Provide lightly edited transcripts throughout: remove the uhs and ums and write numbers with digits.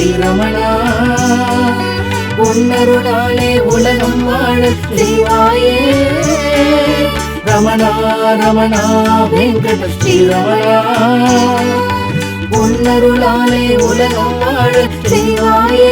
ஸ்ரீரமணா உன்னருளாலே உலகம் வாழ செய்வாயே ரமணா ரமணா வெங்கட ஸ்ரீரமணா உன்னருளாலே உலகம் வாழ செய்வாயே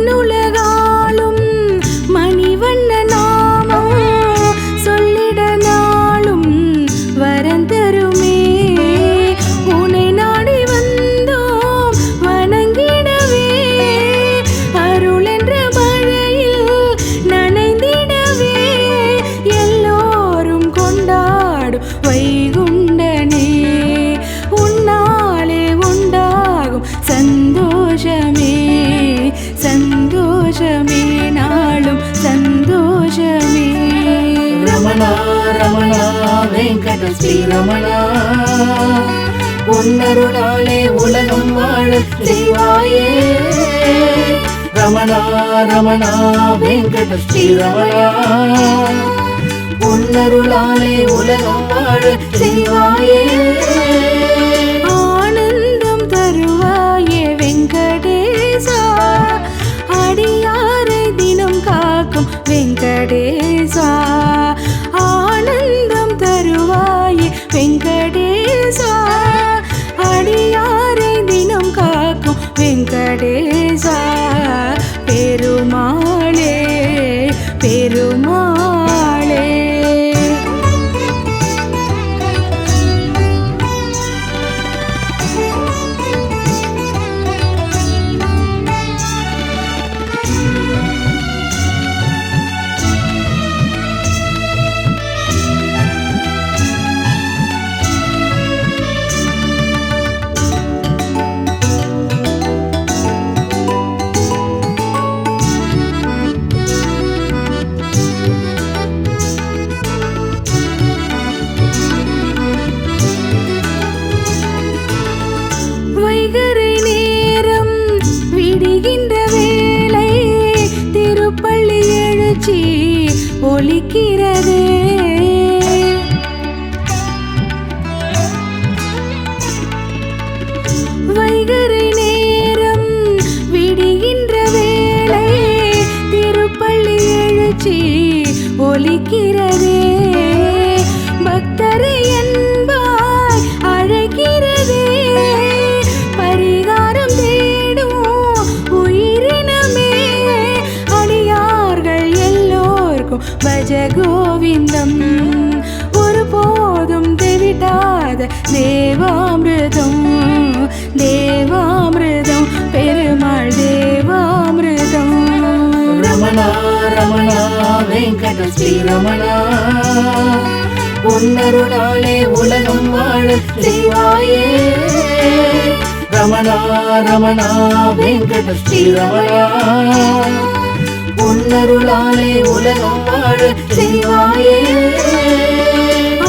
மண்ணுலகாளும் மணிவண்ண நாமம் சொல்லிட நாளும் வரந்தருமே உன்னை நாடி வந்தோம் வணங்கிடவே அருள் என்ற மழையில் நனைந்திடவே எல்லோரும் கொண்டாடும் வைகுண்டனே உன்னாலே உண்டாகும் சந்தோஷமே சந்தோஷமே நாளும் சந்தோஷமே ரமணா ரமணா வெங்கட ஸ்ரீரமணா உன்னருளாலே உலகம் வாழ செய்வாயே ரமணா ரமணா வெங்கட ஸ்ரீரமணா உன்னருளாலே உலகம் வாழ செய்வாயே ஆனந்தம் தருவாயே வெங்கடேசா அடியாரை தினம் காக்கும் வெங்கடேசா ஆனந்தம் தருவாயே வெங்கடேசா அடியாரை தினம் காக்கும் வெங்கடேசா பெருமாளே பெருமாளே வைகறை நேரம் விடுகின்ற வேளை திருப்பள்ளி எழுச்சி ஒலிக்கிறதே வைகறை நேரம் விடுகின்ற வேளை திருப்பள்ளி எழுச்சி ஒலிக்கிறதே பக்தரை என்பாய் அழைக்கிறதே பரிகாரம் தேடும் உயிரினமே அடியார்கள் எல்லோர்க்கும் பஜ கோவிந்தம் ஒருபோதும் தெவிட்டாத தேவாமிர்தம் தேவாமிர்தம் பெருமாள் தேவாமிர்தம் ரமணா ரமணா வெங்கட ஸ்ரீரமணா உன்னருளாலே உலகம் வாழ செய்வாயே ரமணா ரமணா வெங்கட ஸ்ரீரமணா உன்னருளாலே உலகம் வாழ செய்வாயே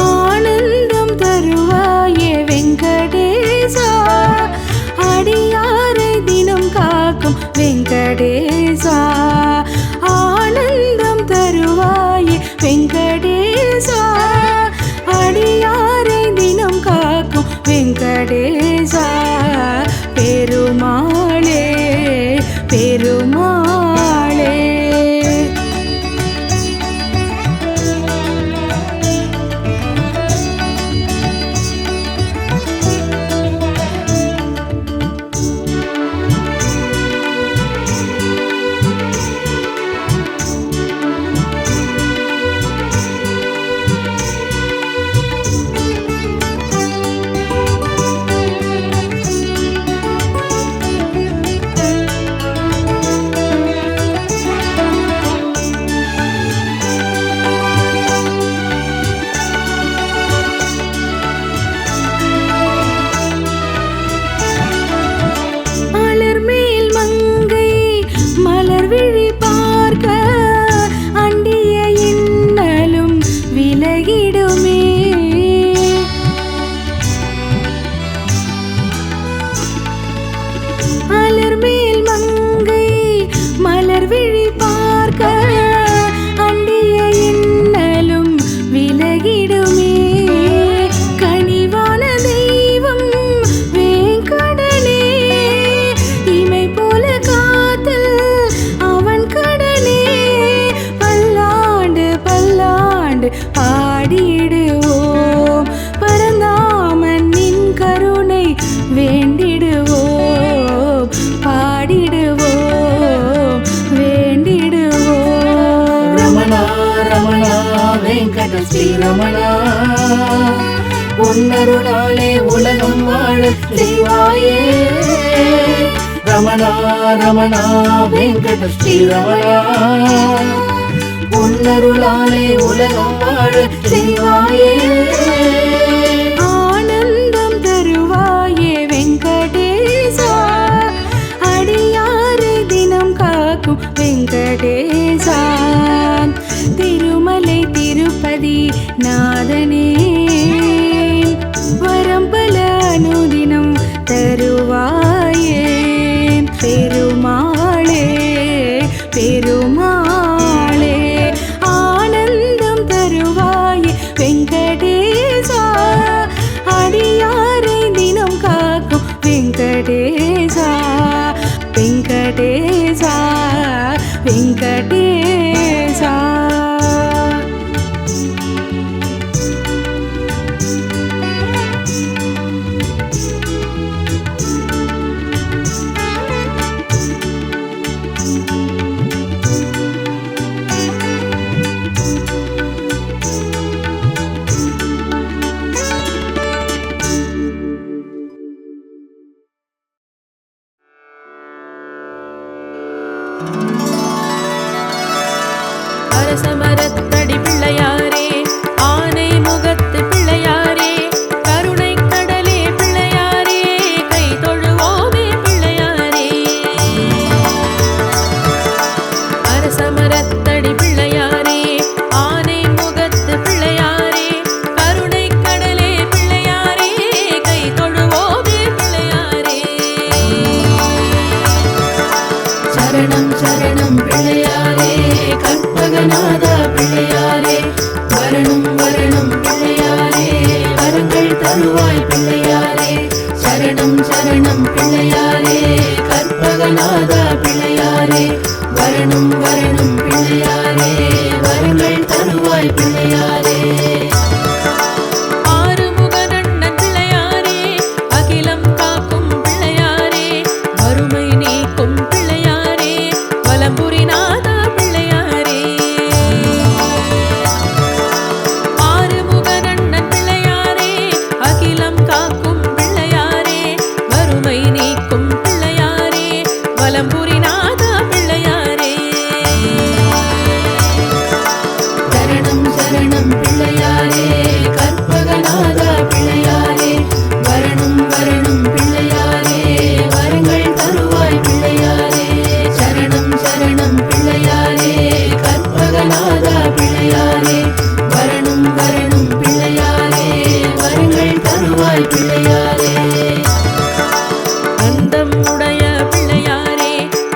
ஆனந்தம் தருவாயே வெங்கடேசா அடியாரை தினம் காக்கும் வெங்கடேசா ஆனந்தம் தருவாயே வெங்கடேசா அடியாரை தினம் காக்கும் வெங்கடேசா பெருமாளே பெருமாளே உன்னருளாலே உலகம் வாழ செய்வாயே ரமணா ரமணா வெங்கட ஸ்ரீரமணா உன்னருளாலே உலகம் வாழ செய்வாயே ஆனந்தம் தருவாயே வெங்கடேசா அடியாரை தினம் காக்கும் வெங்கடேசா திருமலை திருப்பதி நாதனே வரம்பல அனுதினம் தருவாயே பெருமாளே பெருமாளே ஆனந்தம் தருவாயே வெங்கடேசா அடியாரை தினம் காக்கும் வெங்கடேசா வெங்கடேசா வெங்கடேசா அரசமரத்தடி பிள்ளையாரே ஆனை முகத்து பிள்ளையாரே கருணை கடலே பிள்ளையாரே கை தொழுவோமே பிள்ளையாரே அரசமரத்தடி பிள்ளையாரே ஆனை முகத்து பிள்ளையாரே கருணை கடலே பிள்ளையாரே கை தொழுவோமே பிள்ளையாரே சரணம் சரணம் பிள்ளையாரே கற்பகநாதா பிள்ளையாரே வரணும் வரணும் பிள்ளையாரே வரங்கள் தருவாய் பிள்ளையாரே சரணம் சரணம் பிள்ளையாரே கற்பகநாதா பிள்ளையாரே வரணும் வரணும் பிள்ளையாரே வரங்கள் தருவாய் பிள்ளையாரே ஆறுமுகனண்ணன் பிள்ளையாரே அகிலம் காக்கும் பிள்ளையாரே வறுமை நீக்கும் பிள்ளையாரே வலம்புரிநாதா பிள்ளையாரே ஆறுமுகனண்ணன் பிள்ளையாரே அகிலம் காக்கும் பிள்ளையாரே வறுமை நீக்கும் பிள்ளையாரே வலம்புரிநாதா பிள்ளையாரே சரணம் சரணம் பிள்ளையாரே கற்பகநாதா பிள்ளையாரே வரணும் வரணும் பிள்ளையாரே வரங்கள் தருவாய் பிள்ளையாரே சரணம் சரணம் பிள்ளையாரே கற்பகநாதா பிள்ளையாரே வரணும் வரணும் பிள்ளையாரே வரங்கள் தருவாய் பிள்ளையாரே அந்தம் உடைய பிள்ளையாரே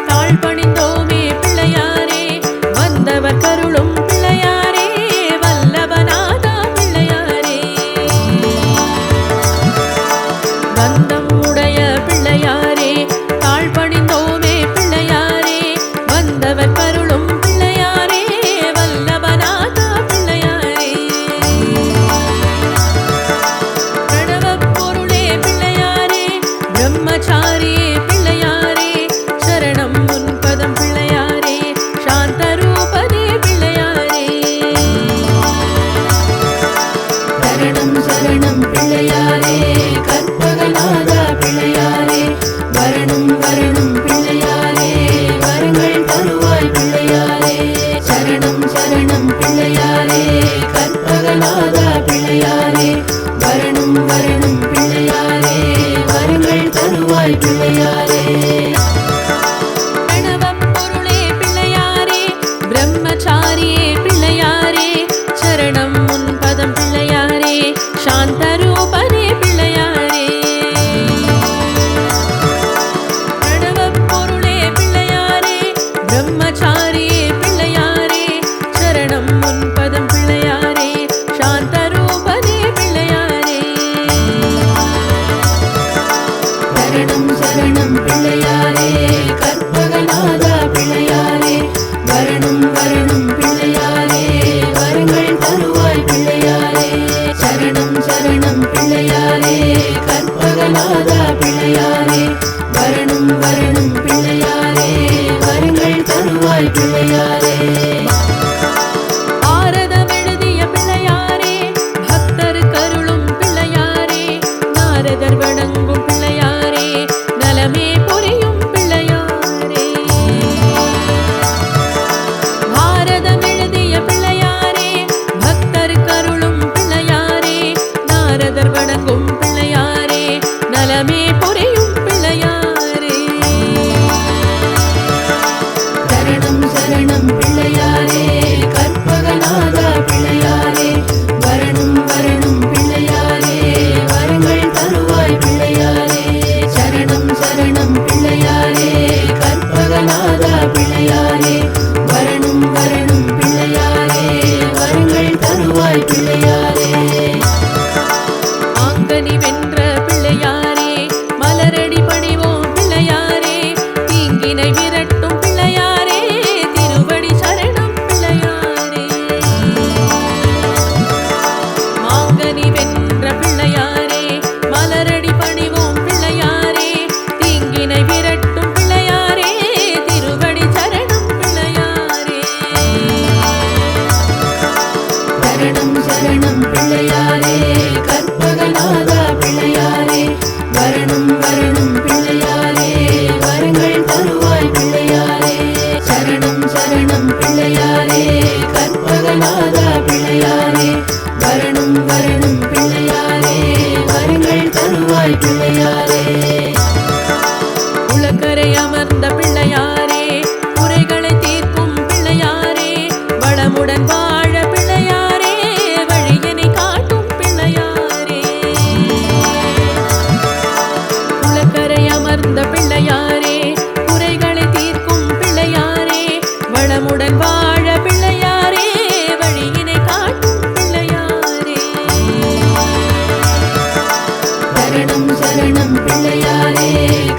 தாழ் பணிந்தோமே பிள்ளையாரே வந்தவர் கருளும் பிள்ளையாரே வல்லபநாதா பிள்ளையாரே வந்தம் உடைய பிள்ளையாரே தாழ் பணிந்தோமே பிள்ளையாரே வந்தவர் கருளும் பிள்ளையாரே வல்லபநாதா பிள்ளையாரே பிரணவப் பொருளே பிள்ளையாரே பிரம்மச்சாரியே பிள்ளையாரே சரணம் முன்பதம் பிள்ளையாரே சாந்தரூபனே பிள்ளையாரே சரணம் சரணம் பிள்ளையாரே கற்பகநாதா பிள்ளையாரே வரணும் வரணும் பிள்ளையாரே வரங்கள் தருவாய் பிள்ளையாரே சரணம் சரணம் பிள்ளையாரே கற்பகநாதா பிள்ளையாரே வரணும் வரணும் பிள்ளையாரே வரங்கள் தருவாய் பிள்ளையாரே பிரணவப் பொருளே பிள்ளையாரே பிரம்மச்சாரியே பிள்ளையாரே சரணம் முன்பதம் பிள்ளையாரே சாந்தரூபனே பிள்ளையாரே பிரணவப் பொருளே பிள்ளையாரே பிரம்மச்சாரியே பிள்ளையாரே சரணம் முன்பதம் பிள்ளையாரே சாந்தரூபனே பிள்ளையாரே சரணம் சரணம் பிள்ளையாரே கற்பகநாதா பிள்ளையாரே வரணும் வரணும் பிள்ளையாரே வரங்கள் தருவாய் பிள்ளையாரே சரணம் சரணம் பிள்ளையாரே கற்பகநாதா பிள்ளையாரே வரணும் வரணும் பிள்ளையாரே வரங்கள் தருவாய் பிள்ளையாரே ஆரதம் எழுதிய பிள்ளையாரே பக்தர் கருளும் பிள்ளையாரே பரதர் வணங்கும் பிள்ளையாரே நலமே புரியும் பிள்ளையாரே சரணம் சரணம் பிள்ளையாரே கற்பகநாதா பிள்ளையாரே வரணும் வரணும் பிள்ளையாரே வரங்கள் தருவாய் பிள்ளையாரே சரணம் சரணம் பிள்ளையாரே கற்பகநாதா பிள்ளையாரே வரணும் வரணும் பிள்ளையாரே வரங்கள் தருவாய் பிள்ளையாரே ஆங்கனி வென்ற பிள்ளையாரே மலரடி பணிவோம் பிள்ளையாரே தீங்கினை விரட்டும் பிள்ளையாரே திருவடி சரணம் பிள்ளையாரே ஆங்கனி வென்ற பிள்ளையாரே மலரடி பணிவோம் பிள்ளையாரே தீங்கினை விரட்டும் பிள்ளையாரே திருவடி சரணம் பிள்ளையாரே சரணம் சரணம் பிள்ளையாரே கற்பகநாதா பிள்ளையாரே வரணும் வரணும் பிள்ளையாரே வரங்கள் தருவாய் பிள்ளையாரே சரணம் சரணம் பிள்ளையாரே கற்பகநாதா பிள்ளையாரே வரணும் வரணும் பிள்ளையாரே வரங்கள் தருவாய் பிள்ளையாரே உலக்கரை அமர்ந்த பிள்ளையாரே குறைகளை தீர்க்கும் பிள்ளையாரே வளமுடன் வாழ பிள்ளையாரே வழியினை காட்டும் பிள்ளையாரே உலக்கரை அமர்ந்த பிள்ளையாரே குறைகளை தீர்க்கும் பிள்ளையாரே வளமுடன் வாழ பிள்ளையாரே வழியினை காட்டும் பிள்ளையாரே சரணம் சரணம் பிள்ளையாரே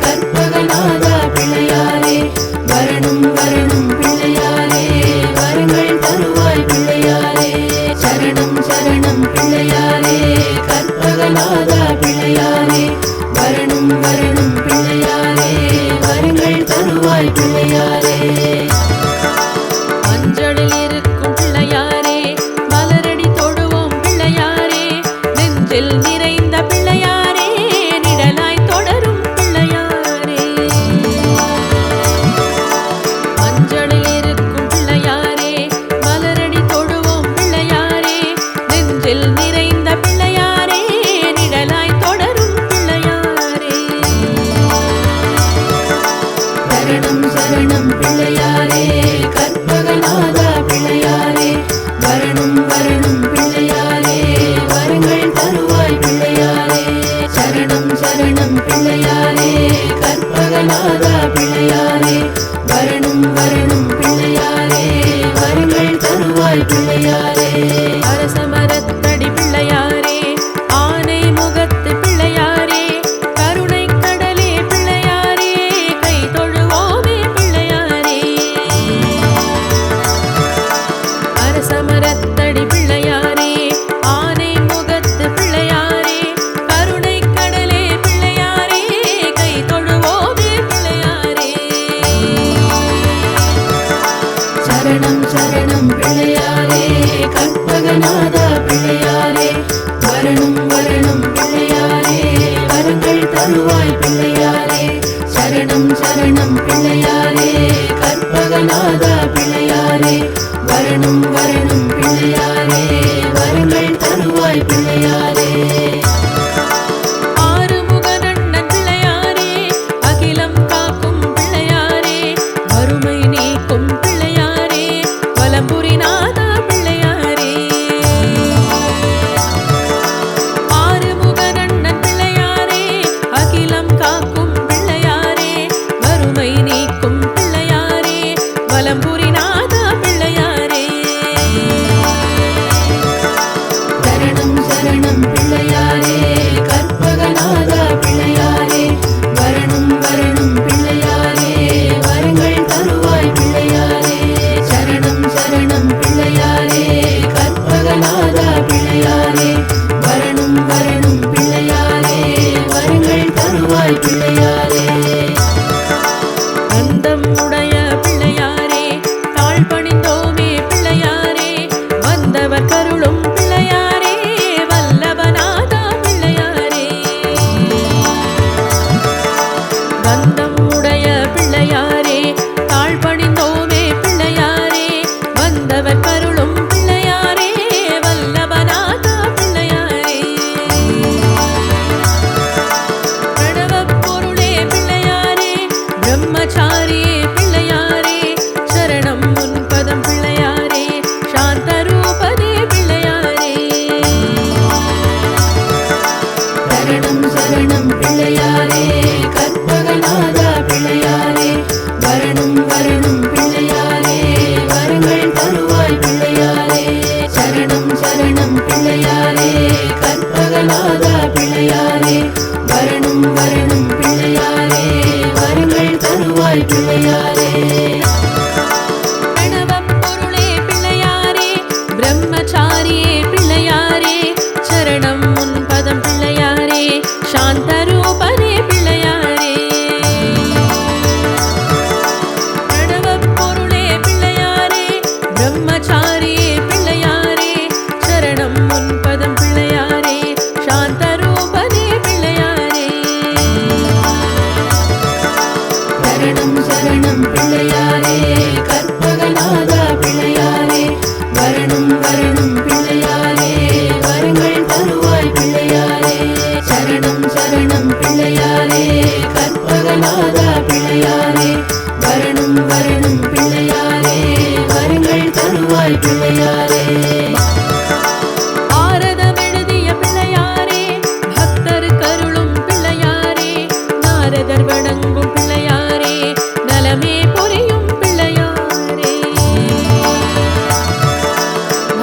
கற்பகநாதா பிள்ளையாரே வரணும் வரணும் பிள்ளையாரே வரங்கள் தருவாய் பிள்ளையாரே சரணம் சரணம் பிள்ளையாரே கற்பகநாதா பிள்ளையாரே வரணும் வரணும் பிள்ளையாரே வரங்கள் தருவாய் பிள்ளையாரே மஞ்சளில் இருக்கும் பிள்ளையாரே மலரடி தொடுவோம் பிள்ளையாரே நெஞ்சில் நிறைந்த பிள்ளையாரே நிழலாய் தொடரும் பிள்ளையாரே மஞ்சளில் இருக்கும் பிள்ளையாரே மலரடி தொடுவோம் பிள்ளையாரே நெஞ்சில் நிறைந்த பிள்ளையாரே நிழலாய் தொடரும் பிள்ளையாரே சரணம் சரணம் பிள்ளையாரே கற்பகநாதா பிள்ளையாரே வரணும் வரணும் பிள்ளையாரே வரங்கள் தருவாய் பிள்ளையாரே சரணம் சரணம் பிள்ளையாரே கற்பகநாதா பிள்ளையாரே வரணும் வரணும் பிள்ளையாரே வரங்கள் தருவாய் பிள்ளையாரே அரசமரத்தடி பிள்ளையாரே ஆனை முகத்து பிள்ளையாரே கருணை கடலே பிள்ளையாரே கை தொழுவோமே பிள்ளையாரே அரசமரத்தடி பிள்ளையாரே ஆனை முகத்து பிள்ளையாரே கருணை கடலே பிள்ளையாரே கை தொழுவோமே பிள்ளையாரே சரணம் சரணம் பிள்ளையாரே கற்பகநாதா பிள்ளையாரே வரணும் வரணும் பிள்ளையாரே வரங்கள் தருவாய் பிள்ளையாரே சரணம் சரணம் பிள்ளையாரே கற்பகநாதா பிள்ளையாரே வரணும் வரணும் பிள்ளையாரே வரங்கள் தருவாய் பிள்ளையாரே ஆறுமுகனண்ணன் பிள்ளையாரே அகிலம் காக்கும் பிள்ளையாரே வறுமை நீக்கும் பிள்ளையாரே வலம்புரிநாதா பிள்ளையாரே சரணம் சரணம் பிள்ளையாரே கற்பகநாதா பிள்ளையாரே வரணும் வரணும் பிள்ளையாரே வரங்கள் தருவாய் பிள்ளையாரே சரணம் சரணம் பிள்ளையாரே கற்பகநாதா பிள்ளையாரே வரணும் வரணும் பிள்ளையாரே வரங்கள் தருவாய் பிள்ளையாரே பிரணவப்பொருளே பிள்ளையாரே பிரம்மச்சாரியே பிள்ளையாரே சரணம் உன் பதம் பிள்ளையாரே சாந்தரூபனே பிள்ளையாரே பிரணவப்பொருளே பிள்ளையாரே பிரம்மச்சாரியே பிள்ளையாரே சரணம் உன் பதம் பிள்ளையாரே சாந்தரூபனே பிள்ளையாரே சரணம் சரணம் பிள்ளையாரே கற்பகநாதா பிள்ளையாரே வரணும் வரணும் பிள்ளையாரே வரங்கள் தருவாய் பிள்ளையாரே சரணம் சரணம் பிள்ளையாரே கற்பகநாதா பிள்ளையாரே வரணும் வரணும் பிள்ளையாரே வரங்கள் தருவாய் பிள்ளையாரே ஆரதம் எழுதிய பிள்ளையாரே பக்தர் கருளும் பிள்ளையாரே நாரதர் வணங்கும் பிள்ளையாரே நலமே புரியும் பிள்ளையாரே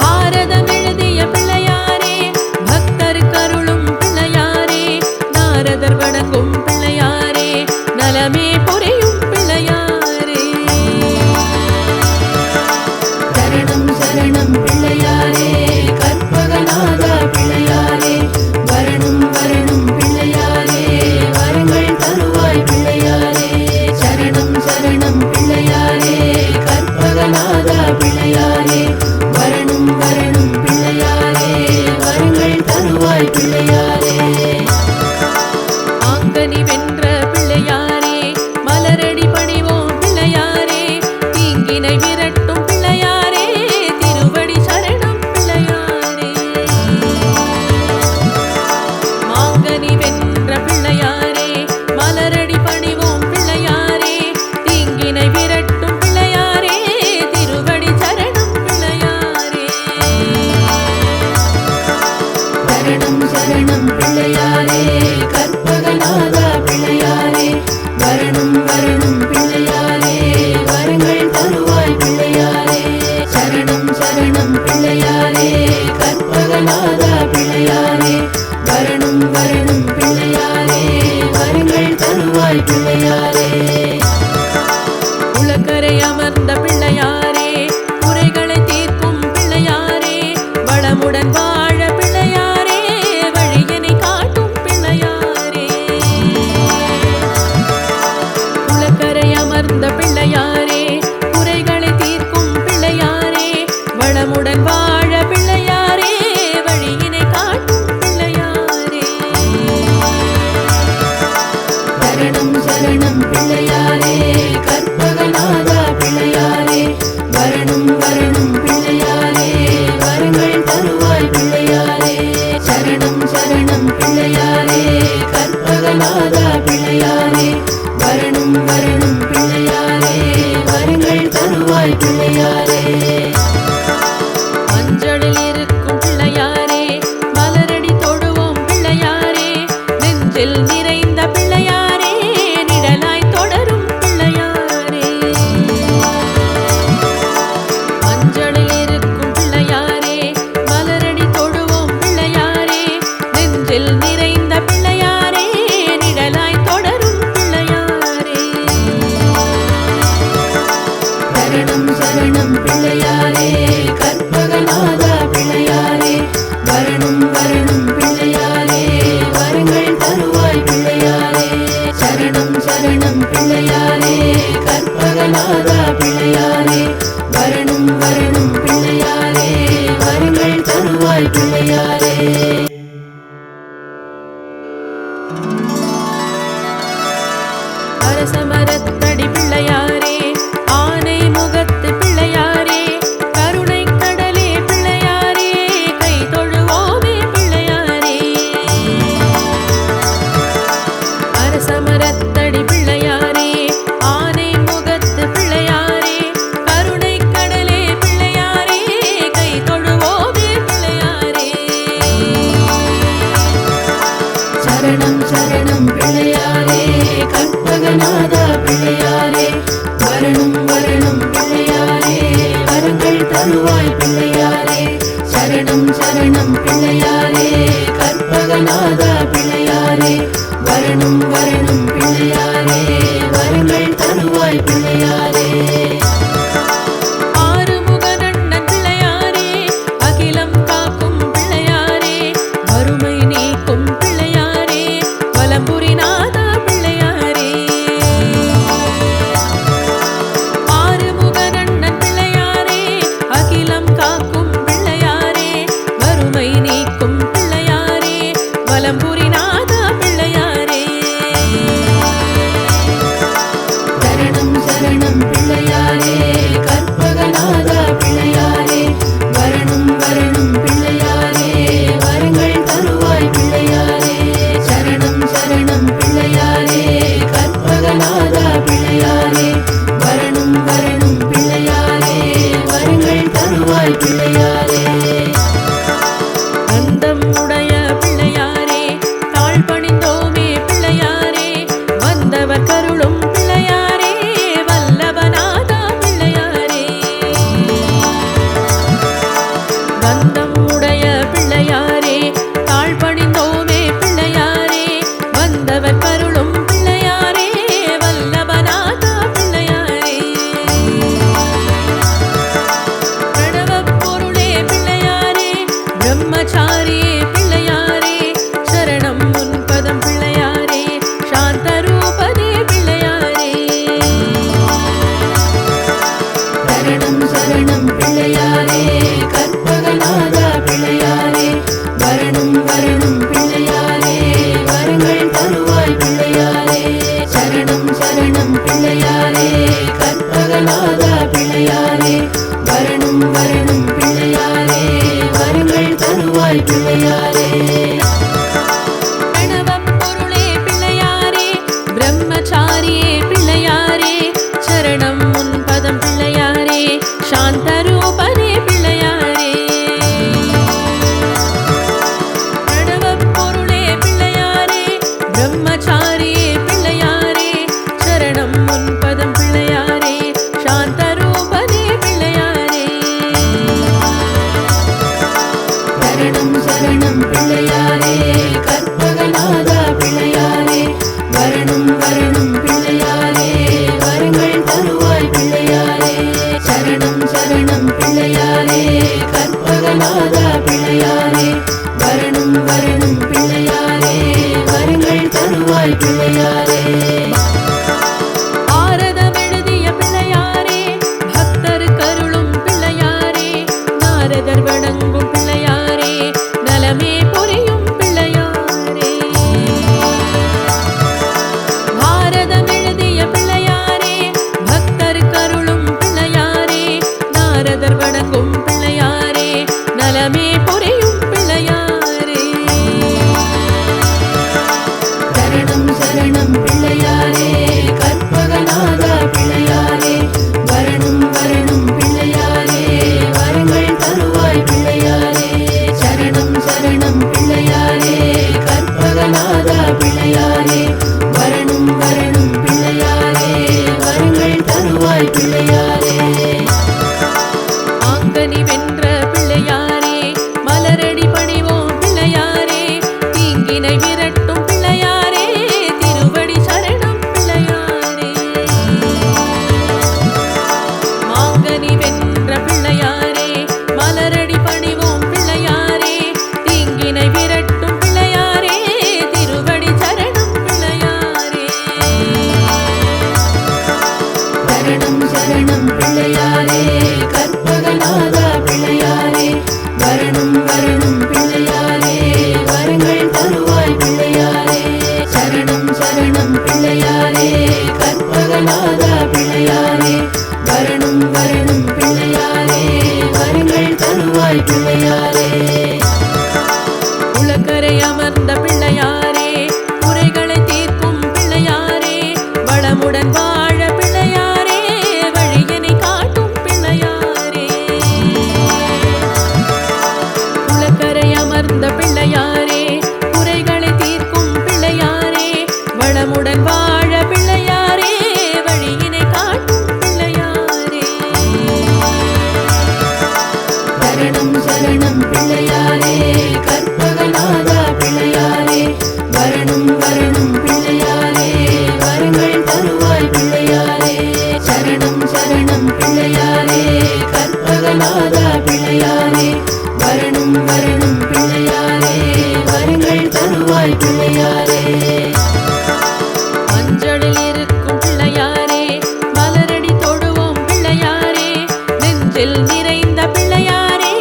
பாரதம் எழுதிய பிள்ளையாரே பக்தர் கருளும் பிள்ளையாரே நாரதர் வணங்கும் பிள்ளையாரே நலமே புரியும் பிள்ளையாரே சரணம் சரணம் பிள்ளையாரே கற்பகநாதா பிள்ளையாரே வரணும் வரணும் பிள்ளையாரே வரங்கள் தருவாய் பிள்ளையாரே சரணம் சரணம் பிள்ளையாரே கற்பகநாதா பிள்ளையாரே வரணும் வரணும் பிள்ளையாரே வரங்கள் தருவாய் பிள்ளையாரே ஆங்கனி வென்ற பிள்ளையாரே மலரடி பணிவோம் பிள்ளையாரே தீங்கினை விரட்டும் பிள்ளையாரே திருவடி சரணம் பிள்ளையாரே மாங்கனி வென்ற பிள்ளையாரே மலரடி பணிவோம் பிள்ளையாரே தீங்கினை விரட்டும் பிள்ளையாரே திருவடி சரணம் பிள்ளையாரே சரணம் சரணம் பிள்ளையாரே கற்பகநாதா பிள்ளையாரே வரணும் வரணும் பிள்ளையாரே வரங்கள் தருவாய் பிள்ளையாரே சரணம் சரணம் பிள்ளையாரே கற்பகநாதா பிள்ளையாரே வரணும் வரணும் பிள்ளையாரே வரங்கள் தருவாய் பிள்ளையாரே உலக்கரை அமர்ந்த பிள்ளையாரே குறைகளை தீர்க்கும் பிள்ளையாரே வளமுடன் வாழ பிள்ளையாரே வழியினை காட்டும் பிள்ளையாரே உலக்கரை அமர்ந்த பிள்ளையாரே குறைகளை தீர்க்கும் பிள்ளையாரே வளமுடன் வாழ பிள்ளையாரே வழியினை காட்டும் பிள்ளையாரே சரணம் சரணம் பிள்ளையாரே கற்பகநாதா பிள்ளையாரே வரணும் வரணும் பிள்ளையாரே வரங்கள் தருவாய் பிள்ளையாரே சரணம் சரணம் பிள்ளையாரே கற்பகநாதா பிள்ளையாரே வரணும் வரணும் பிள்ளையாரே வரங்கள் தருவாய் பிள்ளையாரே மஞ்சளில் இருக்கும் பிள்ளையாரே மலரடி தொடுவோம் பிள்ளையாரே நெஞ்சில் நிறைந்த பிள்ளையாரே நிழலாய் தொடரும் பிள்ளையாரே மஞ்சளில் இருக்கும் பிள்ளையாரே மலரடி தொடுவோம் பிள்ளையாரே நெஞ்சில் நிறைந்த பிள்ளையாரே நிழலாய் தொடரும் பிள்ளையாரே சரணம் சரணம் பிள்ளையாரே கற்பகநாதா பிள்ளையாரே வரணும் வரணும் பிள்ளையாரே வரங்கள் தருவாய் பிள்ளையாரே சரணம் சரணம் பிள்ளையாரே கற்பகநாதா பிள்ளையாரே வரணும் வரணும் பிள்ளையாரே வரங்கள் தருவாய் பிள்ளையாரே சரணம் சரணம் பிள்ளையாரே கற்பகநாதா பிள்ளையாரே வரணும் வரணும் பிள்ளையாரே வரங்கள் தருவாய் பிள்ளையாரே சரணம் சரணம் பிள்ளையாரே கற்பகநாதா பிள்ளையாரே வரணும் வரணும் பிள்ளையாரே வரங்கள் தருவாய் பிள்ளையாரே ஆறுமுகனண்ணன் பிள்ளையாரே அகிலம் காக்கும் பிள்ளையாரே வறுமை நீக்கும் பிள்ளையாரே வலம்புரிநாதா பிள்ளையாரே ஆறுமுகனண்ணன் பிள்ளையாரே அகிலம் காக்கும் பிள்ளையாரே வறுமை நீக்கும் பிள்ளையாரே வலம்புரிநாதா பிள்ளையாரே சரணம் சரணம் பிள்ளையாரே கற்பகநாதா பிள்ளையாரே வரணும் வரணும் பிள்ளையாரே வரங்கள் தருவாய் பிள்ளையாரே சரணம் சரணம் பிள்ளையாரே கற்பகநாதா பிள்ளையாரே வரணும் வரணும் பிள்ளையாரே வரங்கள் தருவாய் பிள்ளையாரே அந்தம் உடைய பிள்ளையாரே தாழ் பணிந்தோமே பிள்ளையாரே வந்தவர் கருளும் பிள்ளையாரே வல்லவநாதா பிள்ளையாரே வந்தம் உடைய பிள்ளையாரே தாழ் பணிந்தோமே பிள்ளையாரே வந்தவர் கருளும் பிள்ளையாரே வல்லவநாதா பிள்ளையாரே பிரணவப் பொருளே பிள்ளையாரே பிரம்மச்சாரியே பிள்ளையாரே சரணம் உன் பதம் பிள்ளையாரே சாந்தரூபதே பிள்ளையாரே சரணம் சரணம் பிள்ளையாரே கற்பகநாதா பிள்ளையாரே வரணும் வரணும் பிள்ளையாரே வரங்கள் தருவாய் பிள்ளையாரே சரணம் சரணம் பிள்ளையாரே கற்பகநாதா பிள்ளையாரே வரணும் வரணும் பிள்ளையாரே வரங்கள் தருவாய் பிள்ளையாரே பிரணவப் பொருளே பிள்ளையாரே பிரம்மச்சாரியே பிள்ளையாரே சரணம் உன் பதம் பிள்ளையாரே சாந்தரூபதே பிள்ளையாரே பிரணவப் பொருளே பிள்ளையாரே பிரம்மச்சாரியே பிள்ளையாரே சரணம் உன் பதம் பிள்ளையாரே சாந்தரூபதே பிள்ளையாரே சரணம் சரணம் பிள்ளையாரே கற்பகநாதா பிள்ளையாரே வரணும் வரணும் பிள்ளையாரே வரங்கள் தருவாய் பிள்ளையாரே சரணம் சரணம் பிள்ளையாரே கற்பகநாதா பிள்ளையாரே வரணும் வரணும் பிள்ளையாரே வரங்கள் தருவாய் பிள்ளையாரே ஆரதம் எழுதிய பிள்ளையாரே பக்தர் கருளும் பிள்ளையாரே நாரதர் வணங்கும் பிள்ளையாரே நலமே புரியும் பிள்ளையாரே பாரதம் எழுதிய பிள்ளையாரே பக்தர் கருளும் பிள்ளையாரே நாரதர் வணங்கும் பிள்ளையாரே நலமே புரியும் பிள்ளையாரே சரணம் சரணம் பிள்ளையாரே கற்பகநாதா பிள்ளையாரே வரணும் வரணும் பிள்ளையாரே வரங்கள் தருவாய் பிள்ளையாரே சரணம் சரணம் பிள்ளையாரே கற்பகநாதா பிள்ளையாரே வரணும் வரணும் பிள்ளையாரே வரங்கள் தருவாய் பிள்ளையாரே ஆங்கனி வென்ற பிள்ளையாரே மலரடி பணிவோம் பிள்ளையாரே தீங்கினை விரட்டும் பிள்ளையாரே திருவடி சரணம் பிள்ளையாரே மாங்கனி வென்ற பிள்ளையாரே மலரடி பணிவோம் பிள்ளையாரே தீங்கினை விரட்டும் பிள்ளையாரே திருவடி சரணம் பிள்ளையாரே சரணம் சரணம் பிள்ளையாரே கற்பகநாதா பிள்ளையாரே வரணும் வரணும் பிள்ளையாரே வரங்கள் தருவாய் பிள்ளையாரே வளமுடன் வாழ பிள்ளையாரே வழியினை காட்டும் பிள்ளையாரே. சரணம் சரணம் பிள்ளையாரே கற்பகநாதா பிள்ளையாரே வரணும் வரணும் பிள்ளையாரே வரங்கள் தருவாய் பிள்ளையாரே. சரணம் சரணம் பிள்ளையாரே கற்பகநாதா பிள்ளையாரே வரணும் வரணும் பிள்ளையாரே வரங்கள் தருவாய் பிள்ளையாரே. மஞ்சளில் இருக்கும் பிள்ளையாரே மலரடி தொடுவோம் பிள்ளையாரே நெஞ்சில் நிறைந்த பிள்ளையாரே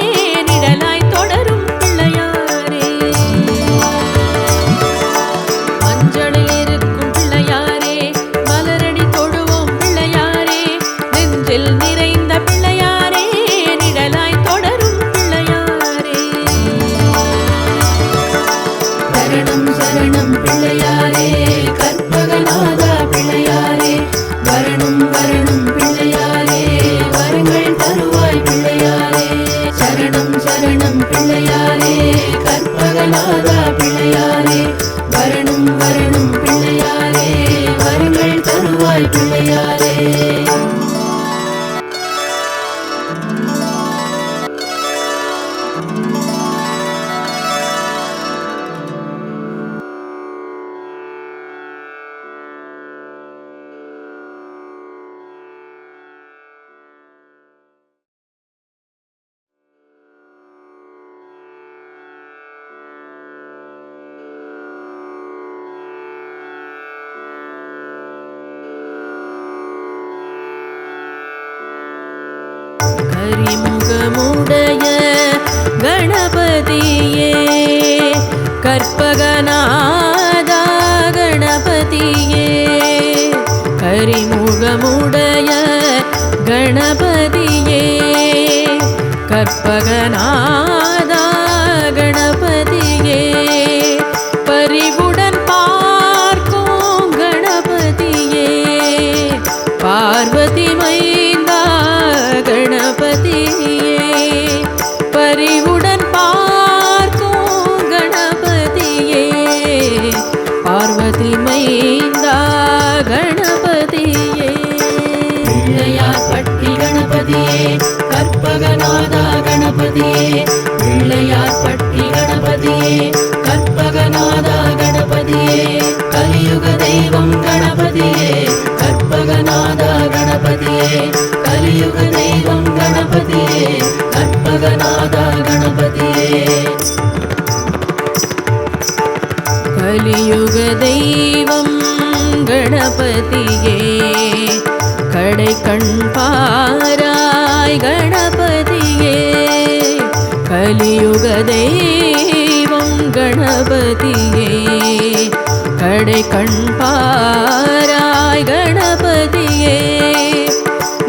நிழலாய் தொடரும் பிள்ளையாரே. மஞ்சளில் இருக்கும் பிள்ளையாரே மலரடி தொடுவோம் பிள்ளையாரே நெஞ்சில் நிறைந்த பிள்ளையாரே நிழலாய் தொடரும் பிள்ளையாரே. சரணம் சரணம் பிள்ளையாரே கற்பகநாதா பிள்ளையாரே வரணும் வரணும் பிள்ளையாரே வரங்கள் தருவாய் பிள்ளையாரே. சரணம் சரணம் பிள்ளையாரே கற்பகநாதா பிள்ளையாரே வரணும் வரணும் பிள்ளையாரே வரங்கள் தருவாய் பிள்ளையாரே. கரிமுகமுடைய கணபதியே கற்பகநாதா கணபதியே. கரிமுகமுடைய கணபதியே கற்பகநாதா கணபதியே. பரிவுடன் பார்க்கும் கணபதியே பார்வதி மைந்தா கணபதியே. பரிவுடன் பார்க்கும் கணபதியே பார்வதி மைந்தா கணபதியே. பிள்ளையார் பட்டி கணபதியே கற்பகநாதா கணபதியே பிள்ளையார் பட்டி கணபதியே கற்பகநாதா கணபதியே. கலியுக தெய்வம் கணபதியே கற்பகநாதா கணபதியே கலியுக தெய்வம் கணபதியே கற்பகநாதா கணபதியே. கலியுக தெய்வம் கணபதியே கடை கண் பாராய் கணபதியே. கலியுக தெய்வம் கணபதியே கடை கண் பாராய் கணபதியே.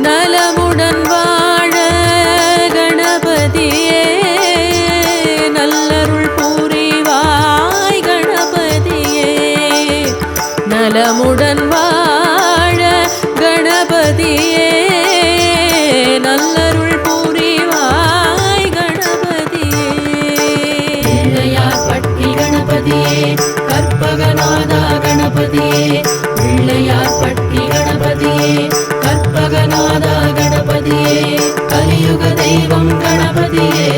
நலமுடன் வாழ கணபதியே நல்லருள் புரிவாய் கணபதியே. நலமுடன் வாழ கணபதியே நல்லருள் புரிவாய் கணபதியே. பிள்ளையார் பட்டி கணபதியே கற்பகநாதா கணபதியே பிள்ளையார் பட்டி கணபதியே கற்பகநாதா கணபதியே. கலியுக தெய்வம் கணபதியே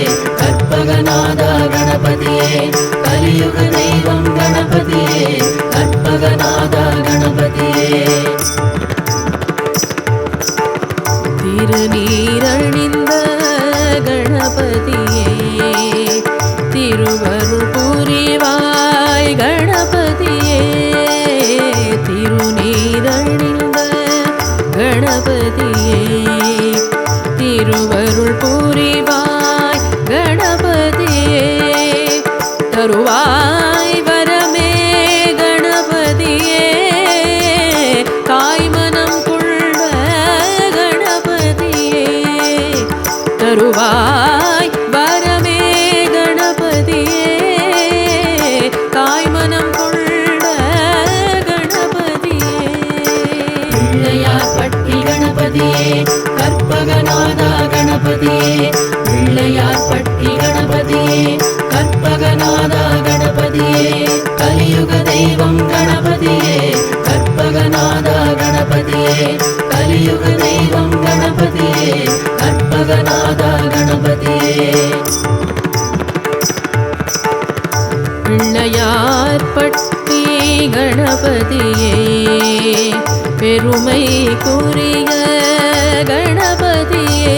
கற்பகநாதா கணபதியே கலியுக தெய்வம் கணபதியே கற்பகநாதா கணபதியே. திருநீரணிந்த கணபதியே திருவருள் புரிவாய் கணபதியே. திருநீரணிந்த கணபதியே திருவருள் புரிவாய் கணபதியே. தருவாய் வரமே கணபதியே தாய்மனம் கொண்ட கணபதியே. தருவாய் வரமே கணபதியே தாய்மனம் கொண்ட கணபதியே. பிள்ளையார் பட்டி கணபதியே கற்பகநாதா கணபதியே பிள்ளையார் பட்டி கணபதியே கற்பகநாதா கணபதியே. கலியுக தெய்வம் கணபதியே கணபதியே கலியுக தெய்வம் கணபதியே கற்பகநாதா கணபதியே பிள்ளையார்பட்டி கணபதியே பெருமைக்குரிய கணபதியே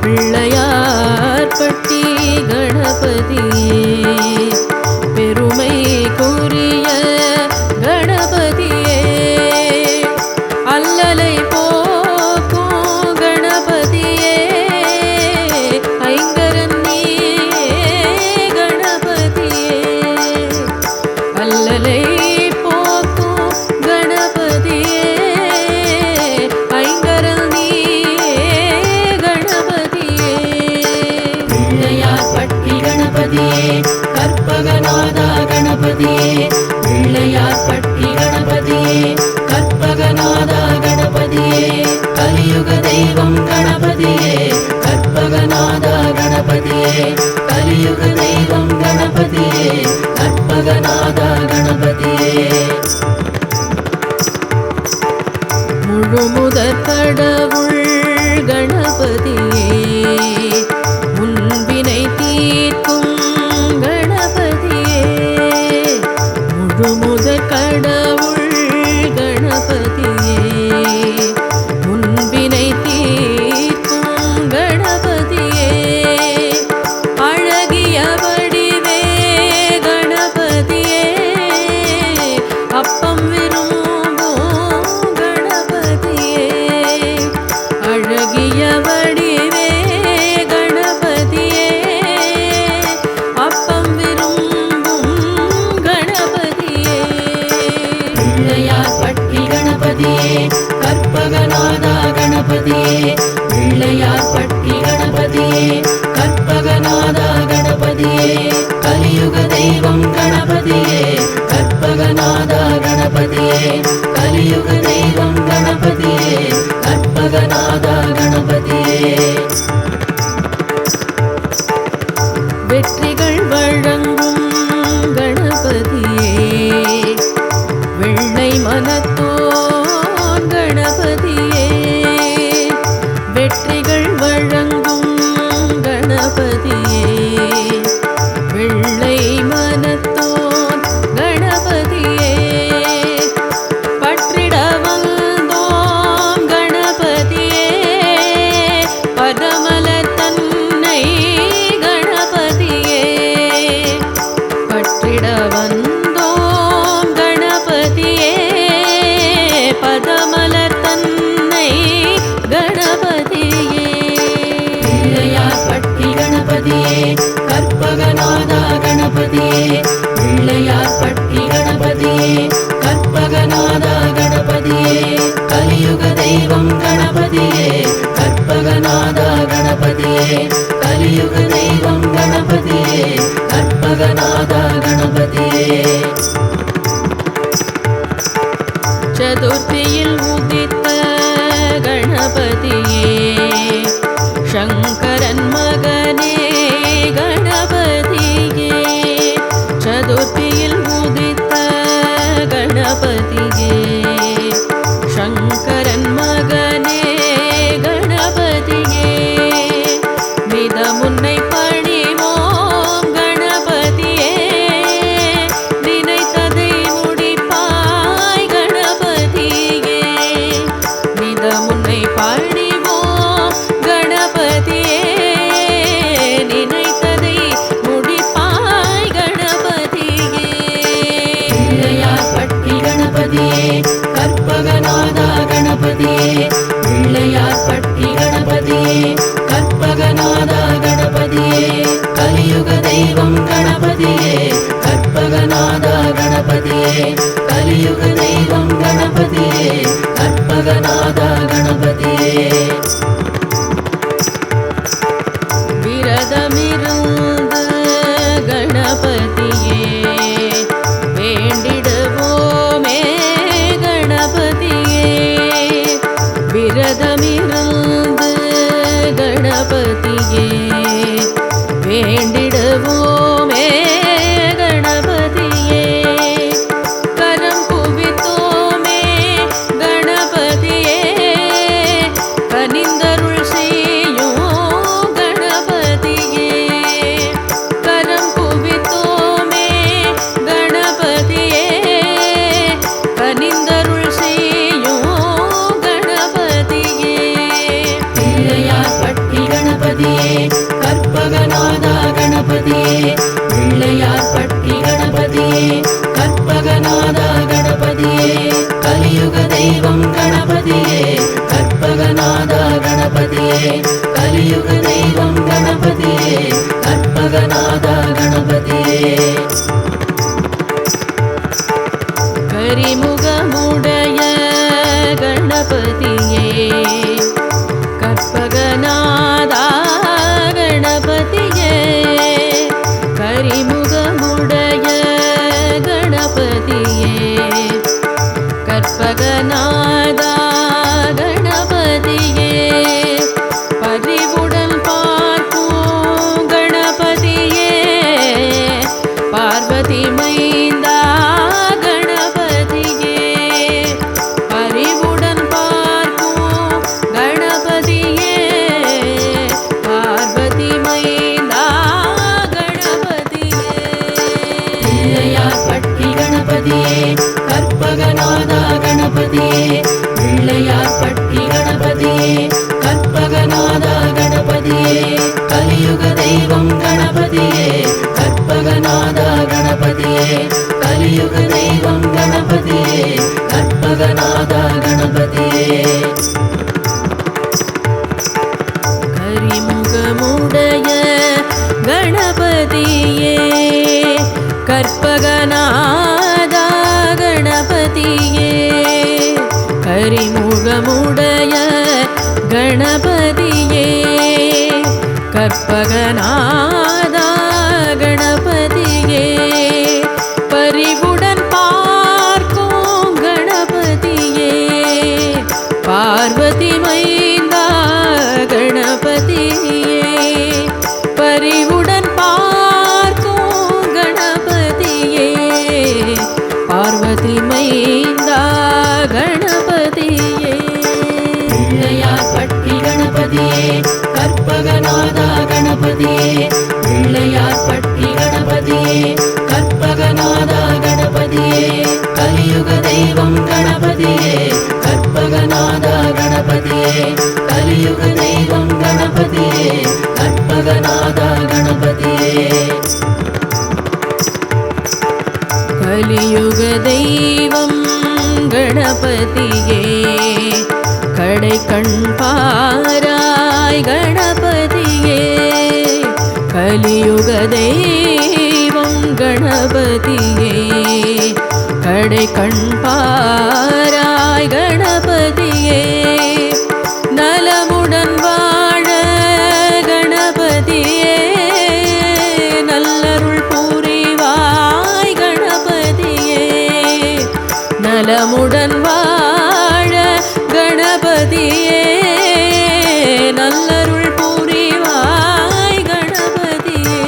பிள்ளையார்பட்டி கணபதியே பெருமைக்குரிய கணபதியே அல்லலை போக்கும் கணபதியே ஐங்கரன் நீயே கணபதியே அல்லலை போக்கும் கணபதியே ஐங்கரன் நீயே கணபதியே பிள்ளையார்பட்டி கணபதியே கற்பகநாதா கணபதியே பிள்ளையார்பட்டி கணபதியே கற்பகநாதா கணபதியே கலியுக தெய்வம் கணபதியே கற்பகநாதா கணபதியே கலியுக தெய்வம் கணபதியே கற்பகநாதா கணபதியே முழுமுதற் கடவுள் கணபதியே முன்வினை தீர்க்கும் கணபதியே முழுமுதற் கடவுள் கணபதியே முன்வினை தீர்க்கும் கணபதியே அழகிய வடிவே கணபதியே அப்பம் விரும்பும் கணபதியே அழகிய வடிவே கணபதியே அப்பம் விரும்பும் கணபதியே பிள்ளையார்பட்டி கணபதியே கற்பகநாதா கணபதியே பிள்ளையார்பட்டி கணபதியே கற்பகநாதா கணபதியே கலியுக தெய்வம் கணபதியே கற்பகநாதா கணபதியே கலியுக தெய்வம் கணபதியே கற்பகநாதா கணபதியே வெற்றிகள் வழங்கும் கணபதியே வெள்ளை மனத்தோன் கணபதியே வெற்றிகள் வழங்கும் கணபதியே வெள்ளை மனத்தோன் கணபதியே பற்றிட வந்தோம் கணபதியே பதமலர் தன்னை கணபதியே பற்றிட வந்தோம் கணபதியே பதமலர் தன்னை கணபதியே பிள்ளையார்பட்டி கணபதியே கற்பகநாதா கணபதியே பிள்ளையார்பட்டி கணபதியே கற்பகநாதா கணபதியே கலியுக தெய்வம் கணபதியே கற்பகநாதா கணபதியே கலியுக தெய்வம் கணபதியே கற்பகநாதா கணபதியே சதுர்த்தியில் உதித்த கணபதியே சங்கரன் மகனே கணபதியே சதுர்த்தியில் உதித்த கணபதியே சங்கரன் மகனே கணபதியே மிதமுன்னை பணிவோம் கணபதியே நினைத்ததை முடிப்பாய் கணபதியே மிதமுன்னை பணிவோம் கணபதியே நினைத்ததை முடிப்பாய் கணபதியே பிள்ளையார்பட்டி கணபதியே கற்பகநாதா கணபதியே பிள்ளையார்பட்டி கணபதியே கற்பகநாதா கணபதியே கலியுக தெய்வம் கணபதியே கற்பகநாதா கணபதியே கலியுக தெய்வம் கணபதியே கற்பகநாதா கணபதியே விரதமிருந்து கணபதியே வேண்டிடுவோமே கணபதியே விரதமிருந்து கணபதியே வேண்டிடுவோமே கணபதியே கரம் குவித்தோமே கணபதியே கற்பகநாதா கணபதியே கரிமுகமுடைய கணபதியே கற்பகநாதா கணபதியே பரிவுடன் பார்க்கும் கணபதியே பார்வதி மைந்தா கணபதியே பரிவுடன் பார்க்கும் கணபதியே பார்வதி மைந்தா கணபதியே பிள்ளையார்பட்டி கணபதியே கற்பகநாதா கணபதியே பிள்ளையார்பட்டி கணபதியே கற்பகநாதா கணபதியே கலியுக தெய்வம் கணபதியே கற்பகநாதா கணபதியே கலியுக தெய்வம் கணபதியே கற்பகநாதா கணபதியே கரிமுகமுடைய கணபதியே கற்பகநாதா கணபதியே கரிமுகமுடைய கணபதியே கற்பகநாதா கணபதியே பரிவுடன் பார்க்கும் கணபதியே பார்வதி மைந்தா கணபதியே பரிவுடன் பார்க்கும் கணபதியே பார்வதி மைந்தா கணபதியே பிள்ளையார்பட்டி கணபதியே கற்பகநாதா கணபதியே பிள்ளையார்பட்டி கணபதியே கற்பகநாதா கணபதியே கலியுக தெய்வம் கணபதியே கற்பகநாதா கணபதியே கலியுக தெய்வம் கணபதியே கற்பகநாதா கணபதியே கலியுக தெய்வம் கணபதியே கடை கண் பாராய் கணபதியே கலியுக தெய்வம் கணபதியே கடை கண் பாராய் கணபதியே நலமுடன் வாழ கணபதியே நல்லருள் புரிவாய் கணபதியே நலமுடன் வாழ கணபதியே நல்லருள் புரிவாய் கணபதியே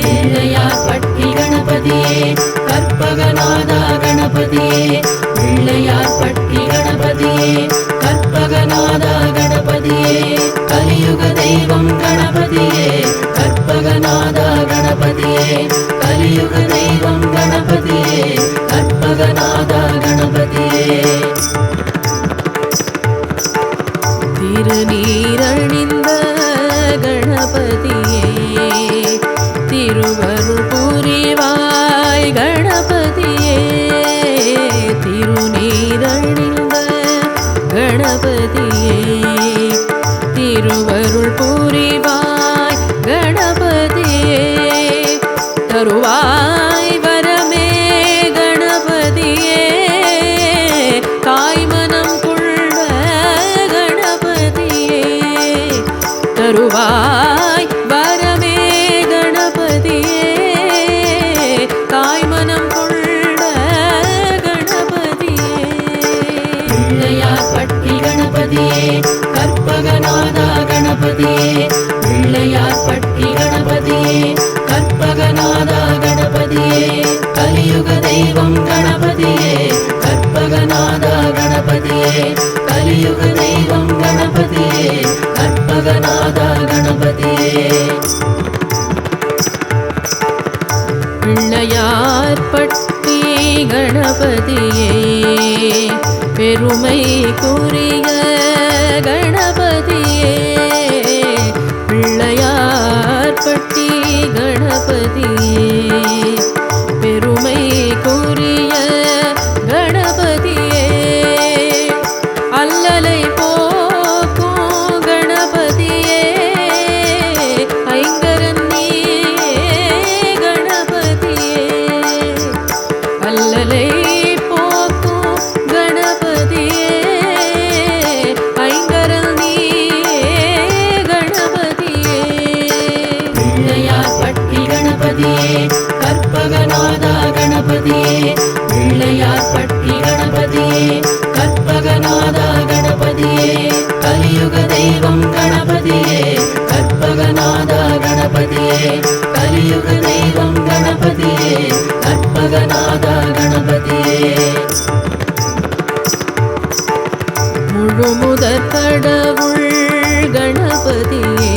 பிள்ளையார்பட்டி கணபதியே கற்பகநாதா கணபதியே பிள்ளையார்பட்டி கணபதியே கற்பகநாதா கணபதியே கலியுக தெய்வம் கணபதியே கற்பகநாதா கணபதியே கலியுக தெய்வம் கணபதியே கற்பகநாதா கணபதியே திருநீரணிந்த கணபதியே திருவருள் புரிவாய் கணபதியே திருநீரணிந்த கணபதியே திருவருள் புரிவாய் கணபதியே தருவாய் வரமே கணபதியே தாய்மனம் கொண்ட கணபதியே தருவாய் வரமே கணபதியே தாய்மனம் கொண்ட கணபதியே பிள்ளையார்பட்டி கணபதியே கற்பகநாதா கணபதியே பிள்ளையார்பட்டி கணபதியே கற்பகநாதா கணபதியே கலியுக தெய்வம் கணபதியே கற்பகநாதா கணபதியே கலியுக தெய்வம் கணபதியே கற்பகநாதா கணபதியே பிள்ளையார்பட்டி கணபதியே பெருமைக்குரிய கணபதியே பிள்ளையார்பட்டி கணபதியே பெருமைக்குரிய கணபதியே அல்லலை போக்கும் கணபதியே ஐங்கரன் நீயே கணபதியே அல்லலை போக்கும் கணபதியே கற்பகநாதா கணபதியே முழுமுதற் கடவுள் கணபதியே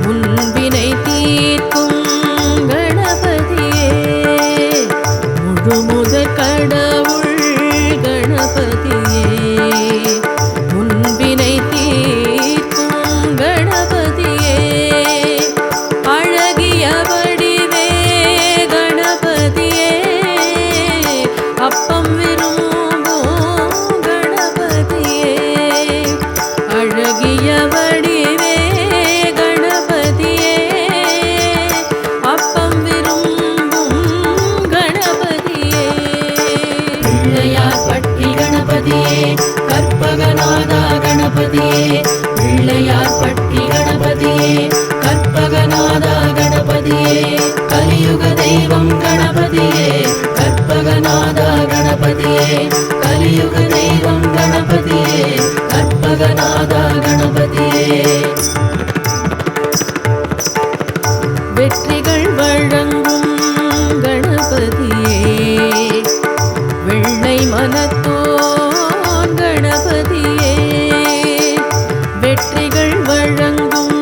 முன்வினை தீர்க்கும் கணபதியே முழுமுதற் கடவுள் கணபதியே முன்வினை தீர்க்கும் கணபதியே அழகிய வடிவே கணபதியே அப்பம் விரும்பும் கணபதியே அழகிய வடிவே கணபதியே அப்பம் விரும்பும் கணபதியே பிள்ளையார் பட்டி கணபதியே கற்பகநாதா கணபதியே பிள்ளையார் பட்டி கணபதியே கற்பகநாதா கணபதியே கலியுக தெய்வம் கணபதியே கற்பகநாதா கணபதியே கலியுக தெய்வம் கணபதியே கற்பகநாதா கணபதியே வெற்றிகள் வழங்கும் கணபதியே வெள்ளை மனத்தோன் கணபதியே வெற்றிகள் வழங்கும்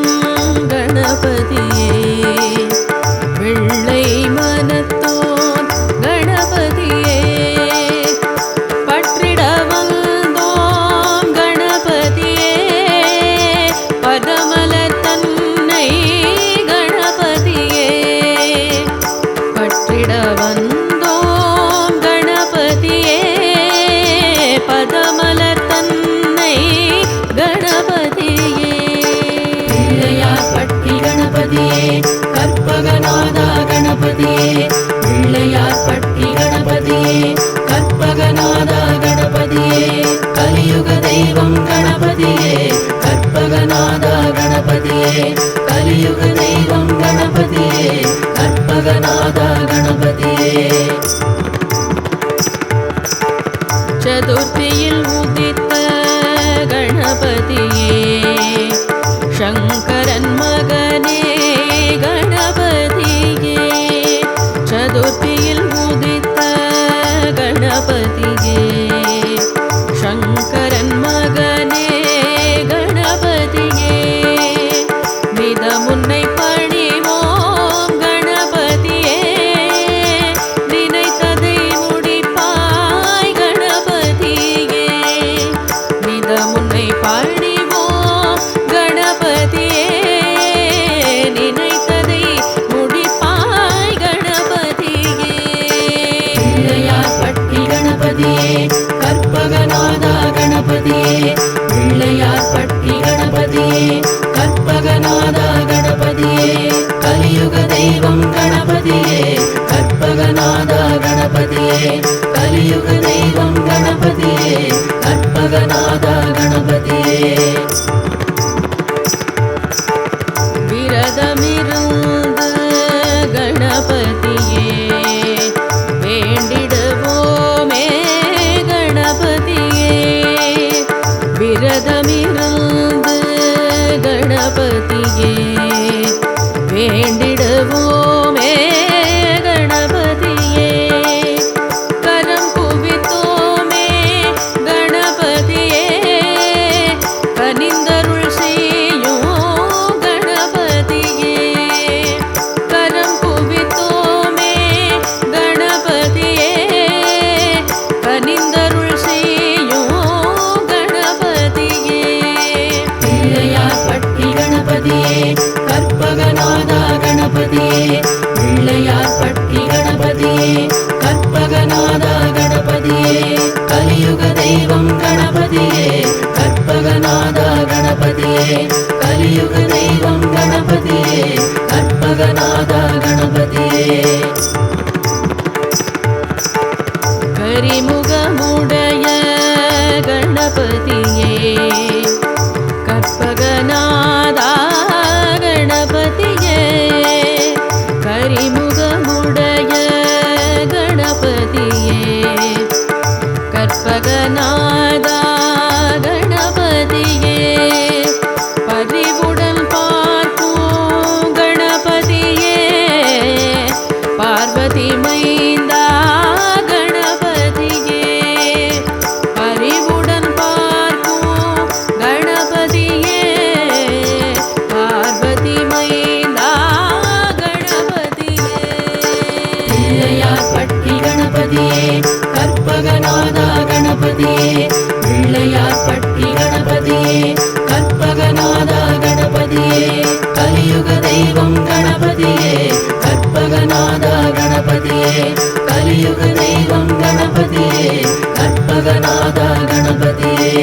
கணபதியே வெள்ளை மனத்தோன் கணபதியே பற்றிட வந்தோம் கணபதியே பதமலர் தன்னை கணபதியே பற்றிட வந்தோம் கணபதியே பதமலர் தன்னை கணபதியே பிள்ளையார் பட்டி கணபதியே கற்பகநாதா கணபதியே பிள்ளையார் பட்டி கணபதியே கற்பகநாதா கணபதியே கலியுக தெய்வம் கணபதியே கற்பகநாதா கணபதியே கலியுக தெய்வம் கணபதியே கற்பகநாதா கணபதியே சதுர்த்தியில் உதித்த கணபதியே சங்கரன் மகனே கணபதியே சதுர்த்தியில் உதித்த கணபதியே சங்கரன் மகனே கணபதியே மிதமுன்னை பணிவோம் கணபதியே நினைத்ததை முடிப்பாய் கணபதியே மிதமுன்னை பணிவோம் கணபதியே நினைத்ததை முடிப்பாய் கணபதியே பிள்ளையார் பட்டி கணபதியே கற்பகநாதா கணபதியே பிள்ளையார் பட்டி கணபதியே கற்பகநாதா கணபதியே கலியுக தெய்வம் கணபதியே கற்பகநாதா கணபதியே கலியுக தெய்வம் கணபதியே கற்பகநாதா கணபதியே விரதமிருந்து கணபதியே வேண்டிடுவோமே கணபதியே விரதமிருந்து கணபதியே வேண்டிடுவோமே கணபதியே கரம் குவித்தோமே கணபதியே கனிந்தருள் செய்யும் கணபதியே கரம் குவித்தோமே கணபதியே கனிந்தருள் செய்யும் கணபதியே பிள்ளையார் பட்டி கணபதியே கற்பகநாதா கணபதியே பிள்ளையார் பட்டி கணபதியே கற்பகநாதா கணபதியே கலியுக தெய்வம் கணபதியே கற்பகநாதா கணபதியே கலியுக தெய்வம் கணபதியே கற்பகநாதா கணபதியே கரிமுகமுடைய கணபதியே கற்பகநாதா கணபதியே கரிமுகமுடைய கணபதியே கற்பகநாதா கணபதியே பரிவுடன் பார்க்கும் கணபதியே பார்வதி மைந்தா பிள்ளையார்பட்டி கணபதியே கற்பகநாதா கணபதியே பிள்ளையார்பட்டி கணபதியே கற்பகநாதா கணபதியே கலியுக தெய்வம் கணபதியே கற்பகநாதா கணபதியே கலியுக தெய்வம் கணபதியே கற்பகநாதா கணபதியே.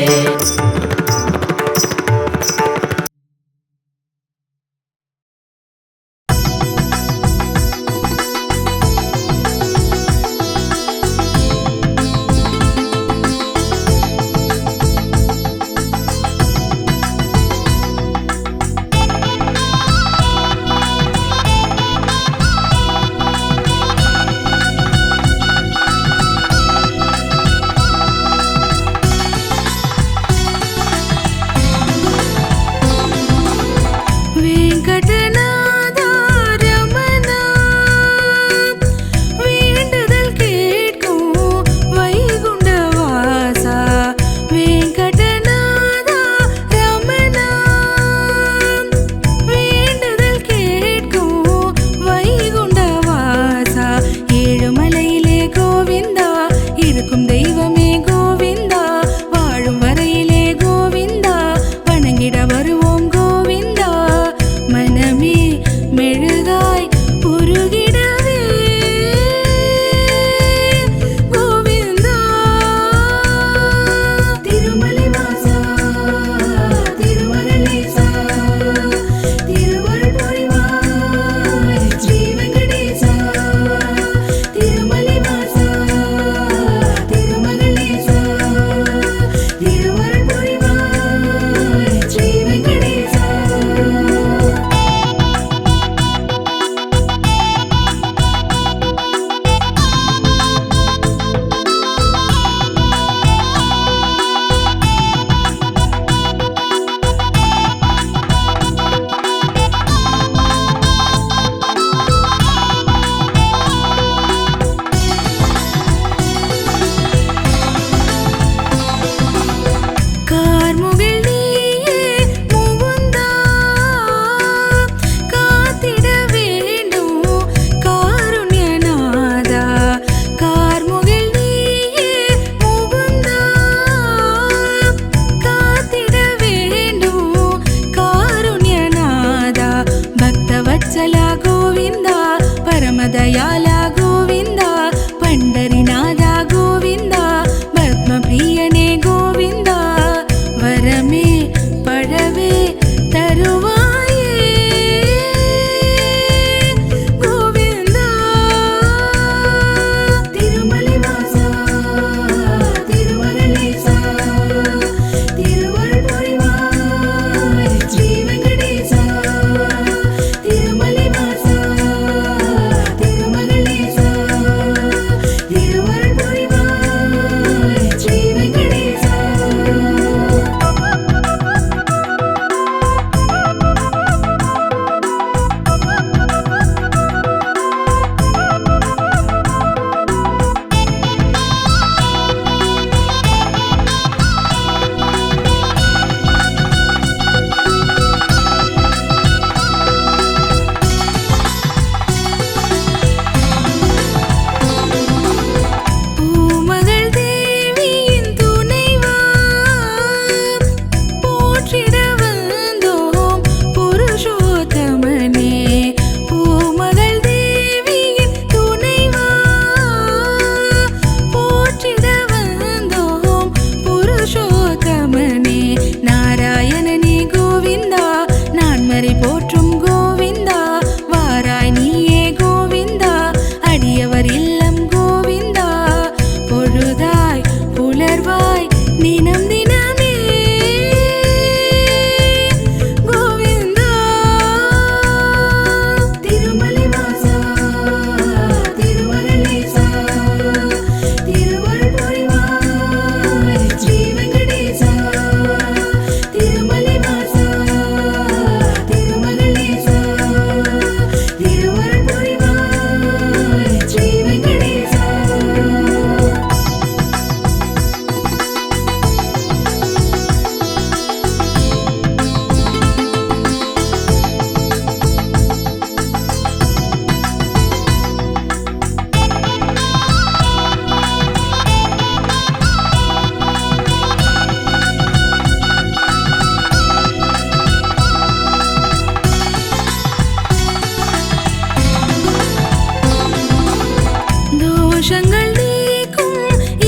தோஷங்கள் நீக்கும்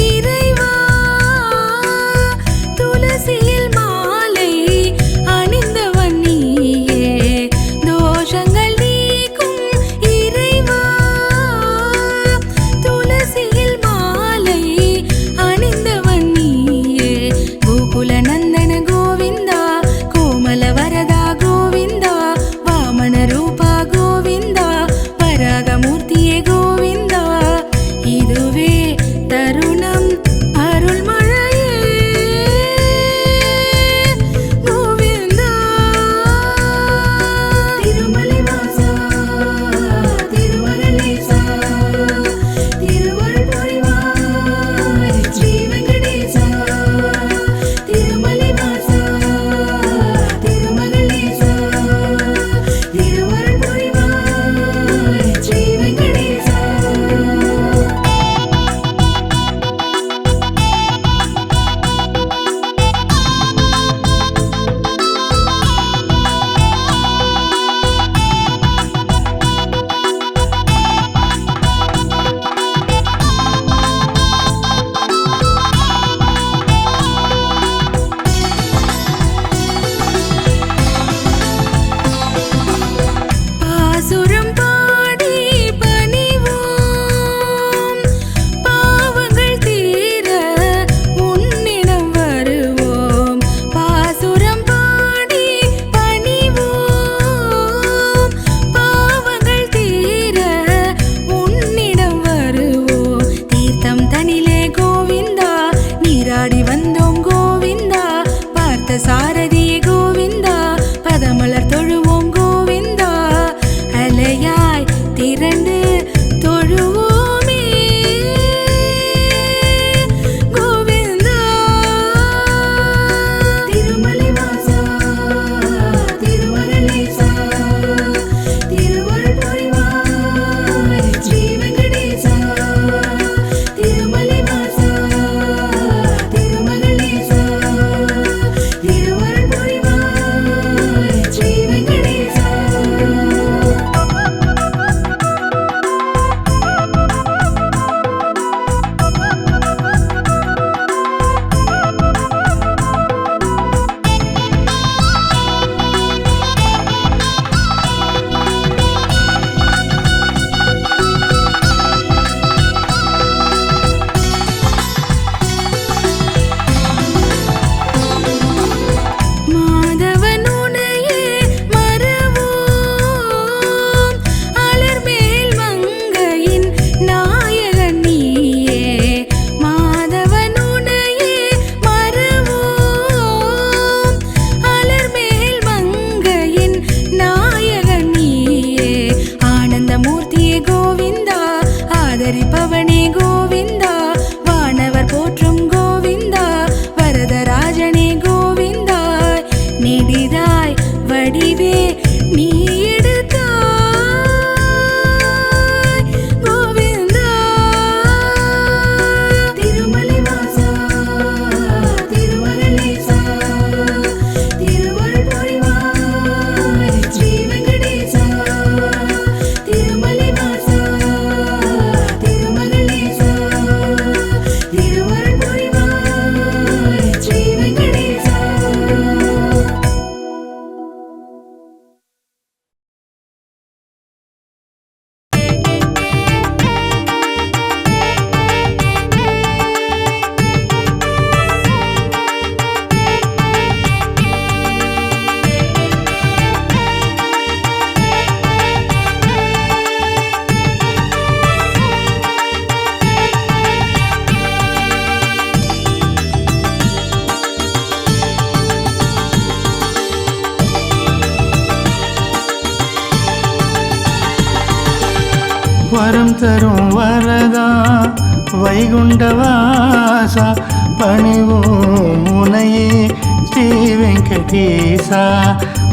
இறைவா துளசியில் மாலை அணிந்தவன் நீயே தோஷங்கள் நீக்கும் இறைவா துளசியில் மாலை அணிந்தவன் நீயே கோகுல நந்தன கோவிந்தா கோமல வரதா கோவிந்தா வாமன ரூபா கோவிந்தா வராகமூர்த்தியே கோவிந்தா இதுவே தருணம் அருள்மழையே கோவிந்தா திருமலை வாசா திருமகளேசா திருவருள் புரிவாய் ஸ்ரீ வெங்கடேசா திருமலை வாசா திருமகளேசா திருவருள் புரிவாய் ஸ்ரீ வெங்கடேசா பாசுரம் பாடி பணிவோம் பாவங்கள் தீர உன்னிடம் வருவோம் பாசுரம் பாடி பணிவோம் பாவங்கள் தீர உன்னிடம் வருவோம் தீர்த்தம் தனிலே கோவிந்தா நீராடி வந்தோம் கோவிந்தா பார்த்த சாரதியே கோவிந்தா பதமலர் தொழுவோம் கோவிந்தா அலையாய் திரண்டு தொழுவோமே கோவிந்தா திருமலை வாசா திருமகளேசா திருவருள் புரிவாய் ஸ்ரீ வெங்கடேசா திருமலை வாசா திருமகளேசா திருவருள் புரிவாய் ஸ்ரீ வெங்கடேசா மாதவன் உனையே மறவோம் அலர்மேல் மங்கையின் நாயகன் நீயே மாதவன் உனையே மறவோம் அலர்மேல் மங்கையின் நாயகன் நீயே ஆனந்தமூர்த்தியே கோவிந்தா ஆதரிப்பவனே கோவிந்தா வானவர் போற்றும் கோவிந்தா வரதராஜனே கோவிந்தா நெடிதாய் வடிவே நீ எடுத்தாய் கோவிந்தா திருமலை வாசா திருமகளேசா திருவருள் புரிவாய் ஸ்ரீ வெங்கடேசா திருமலை வாசா திருமகளேசா திருவருள் புரிவாய் ஸ்ரீ வெங்கடேசா வரம் தரும் வரதா வைகுண்டவாசா பணிவோம் முனையே ஸ்ரீ வெங்கடேசா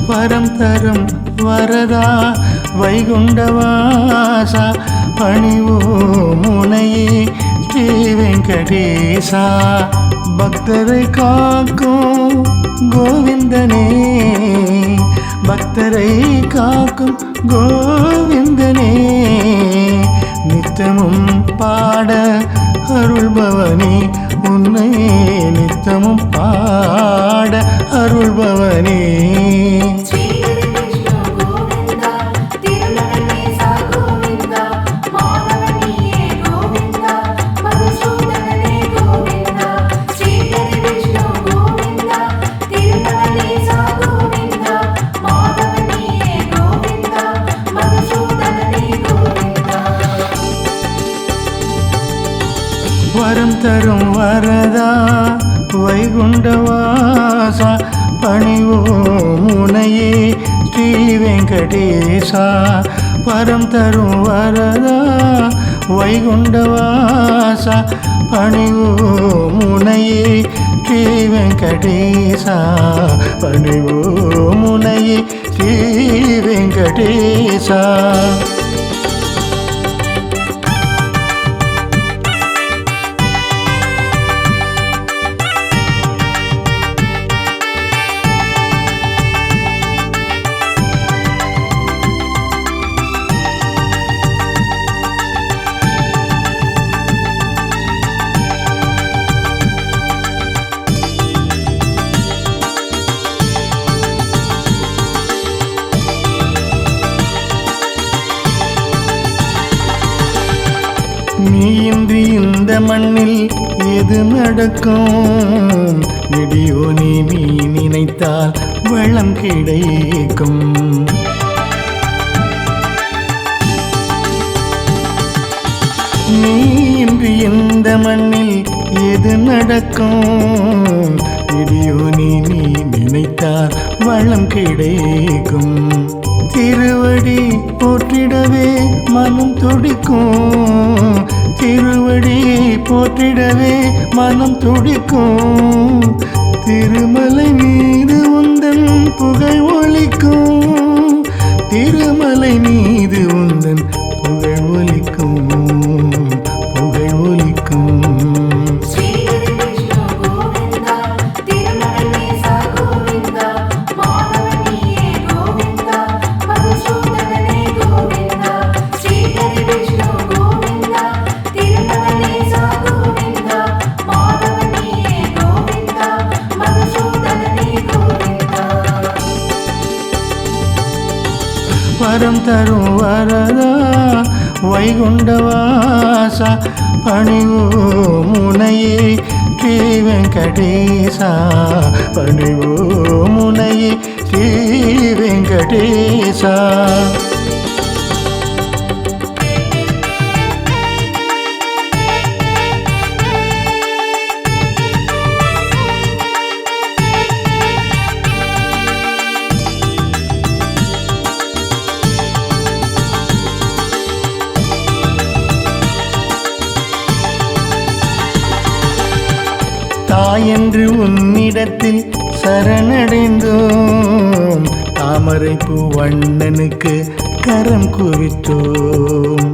வரம் தரும் வரதா வைகுண்டவாசா பணிவோம் முனையே ஸ்ரீ வெங்கடேசா பக்தரை காக்கும் கோவிந்தனே பக்தரை காக்கும் கோவிந்தனே நித்திய நித்தமும் பாட அருள்பவனே உன்னை நித்தமும் பாட அருள்பவனே ஸ்ரீஹரி விஷ்ணு கோவிந்தா திருமகனேசா கோவிந்தா மாதவனியே கோவிந்தா மதுசூதனனே கோவிந்தா ஸ்ரீஹரி விஷ்ணு கோவிந்தா திருமகனேசா கோவிந்தா மாதவனியே கோவிந்தா மதுசூதனனே கோவிந்தா வரம் தரும் வரதா வைகுண்டவாசா பணிவோம் உனையே ஸ்ரீ வெங்கடேசா வரம் தரும் வரதா வைகுண்டவாசா பணிவோம் உனையே ஸ்ரீ வெங்கடேசா பணிவோம் உனையே ஸ்ரீ வெங்கடேசா நீயின்றி இந்த மண்ணில் எது நடக்கும் நெடியோ நீ நினைத்தால் வளம் கிடைக்கும் நீயின்றி இந்த மண்ணில் எது நடக்கும் நெடியோ நீ நினைத்தால் வளம் கிடைக்கும் திருவடி போற்றிடவே மனம் துடிக்கும் திருவடி போற்றிடவே மனம் துடிக்கும் திருமலை மீது உந்தன் புகழ் ஒலிக்கும் திருமலை மீது உந்தன் புகழ் ஒலிக்கும் புகழ் ஒலிக்கும் ஸ்ரீஹரி விஷ்ணு கோவிந்தா திருமகனேசா கோவிந்தா மாதவனியே கோவிந்தா மதுசூதனனே கோவிந்தா ஸ்ரீஹரி விஷ்ணு கோவிந்தா திருமகனேசா கோவிந்தா மாதவனியே கோவிந்தா மதுசூதனனே கோவிந்தா வரம் தரும் வரதா வைகுண்டவாசா பணிவோம் உனையே ஸ்ரீ வெங்கடேசா பணிவோம் உனையே ஸ்ரீ வெங்கடேசா தாயென்று உன்னிடத்தில் சரணடைந்தோம் தாமரைப்பூ வண்ணனுக்கு கரம் குவித்தோம்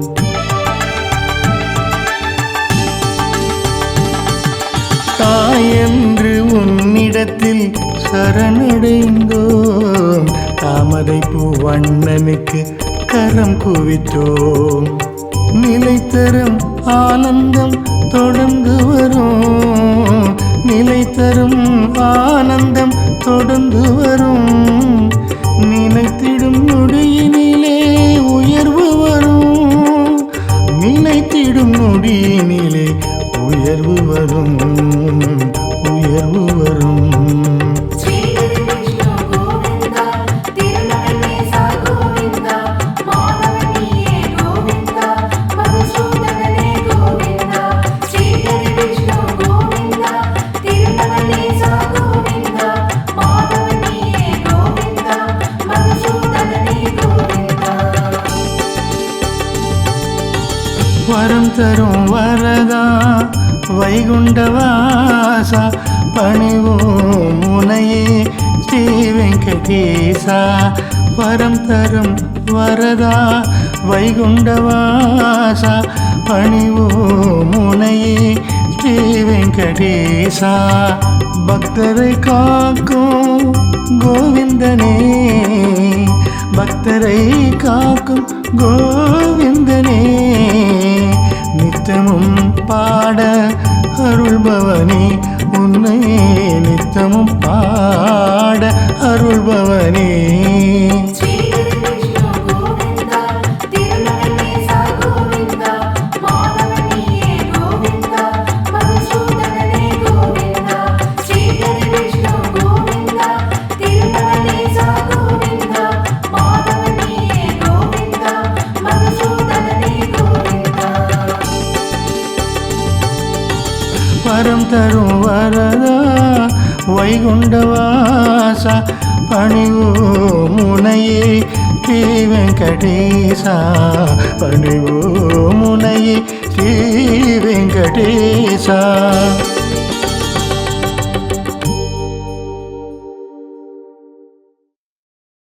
தாயென்று உன்னிடத்தில் சரணடைந்தோம் தாமரைப்பூ வண்ணனுக்கு கரம் குவித்தோம் நிலைத்தரும் ஆனந்தம் தொடர்ந்து வரும் நிலைத்தரும் ஆனந்தம் தொடர்ந்து வரும் நினைத்திடும் நொடியினிலே உயர்வு வரும் நினைத்திடும் நொடியினிலே உயர்வு வரும் உயர்வு வரும் ஸ்ரீஹரி விஷ்ணு கோவிந்தா திருமகனேசா கோவிந்தா மாதவனியே கோவிந்தா மதுசூதனனே கோவிந்தா ஸ்ரீஹரி விஷ்ணு கோவிந்தா திருமகனேசா கோவிந்தா மாதவனியே கோவிந்தா மதுசூதனனே கோவிந்தா வரம் தரும் வரதா வைகுண்டவாசா பணிவோம் உனையே ஸ்ரீ வெங்கடேசா வரம் தரும் வரதா வைகுண்டவாசா பணிவோம் உனையே ஸ்ரீ வெங்கடேசா பக்தரை காக்கும் கோவிந்தனே பக்தரை காக்கும் கோவிந்தனே பாட அருள்பவனே உன்னை நித்தமும் பாட அருள்பவனே ஸ்ரீஹரி விஷ்ணு கோவிந்தா திருமகனேசா கோவிந்தா மாதவனியே கோவிந்தா மதுசூதனனே கோவிந்தா ஸ்ரீஹரி விஷ்ணு கோவிந்தா திருமகனேசா கோவிந்தா மாதவனியே கோவிந்தா மதுசூதனனே கோவிந்தா வரம் தரும் வரதா வைகுண்டவாசா பணிவோ முனையே ஸ்ரீ வெங்கடேசா பணிவோ முனையே ஸ்ரீ வெங்கடேசா